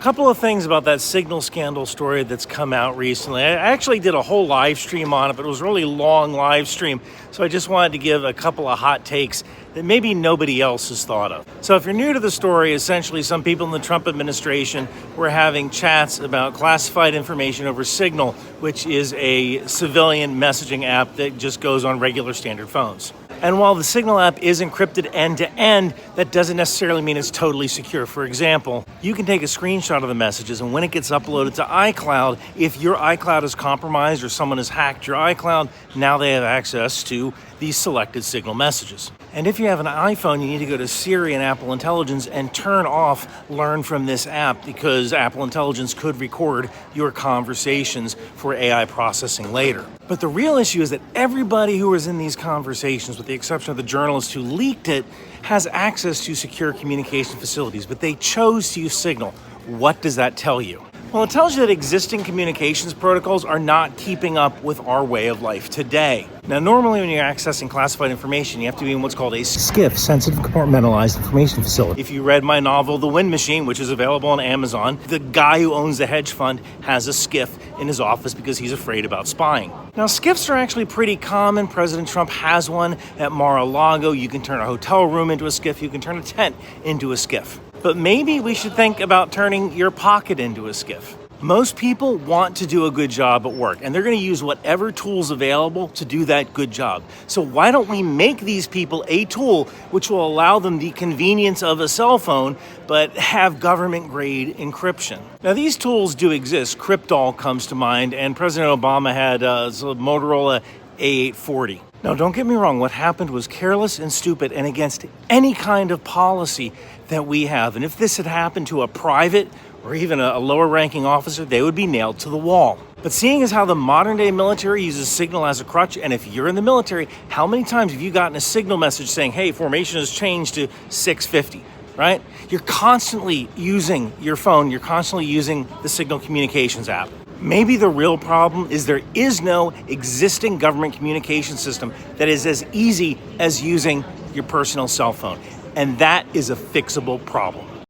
Couple of things about that Signal scandal story that's come out recently. I actually did a whole live stream on it, but it was a really long live stream. So I just wanted to give a couple of hot takes that maybe nobody else has thought of. So if you're new to the story, essentially some people in the Trump administration were having chats about classified information over Signal, which is a civilian messaging app that just goes on regular standard phones. And while the Signal app is encrypted end-to-end, that doesn't necessarily mean it's totally secure. For example, you can take a screenshot of the messages, and when it gets uploaded to iCloud, if your iCloud is compromised or someone has hacked your iCloud, now they have access to these selected Signal messages. And if you have an iPhone, you need to go to Siri and Apple Intelligence and turn off Learn from this app, because Apple Intelligence could record your conversations for AI processing later. But the real issue is that everybody who was in these conversations, with the exception of the journalist who leaked it, has access to secure communication facilities, but they chose to use Signal. What does that tell you? Well, it tells you that existing communications protocols are not keeping up with our way of life today. Now, normally when you're accessing classified information, you have to be in what's called a SCIF, Sensitive Compartmentalized Information Facility. If you read my novel, The Wind Machine, which is available on Amazon, the guy who owns the hedge fund has a SCIF in his office because he's afraid about spying. Now, SCIFs are actually pretty common. President Trump has one at Mar-a-Lago. You can turn a hotel room into a SCIF. You can turn a tent into a SCIF. But maybe we should think about turning your pocket into a SCIF. Most people want to do a good job at work, and they're going to use whatever tools available to do that good job. So why don't we make these people a tool which will allow them the convenience of a cell phone, but have government-grade encryption? Now, these tools do exist. Cryptol comes to mind, and President Obama had a Motorola A840. Now, don't get me wrong, what happened was careless and stupid and against any kind of policy that we have. And if this had happened to a private or even a lower-ranking officer, they would be nailed to the wall. But seeing as how the modern-day military uses Signal as a crutch, and if you're in the military, how many times have you gotten a Signal message saying, hey, formation has changed to 650, right? You're constantly using your phone. You're constantly using the Signal Communications app. Maybe the real problem is there is no existing government communication system that is as easy as using your personal cell phone. And that is a fixable problem.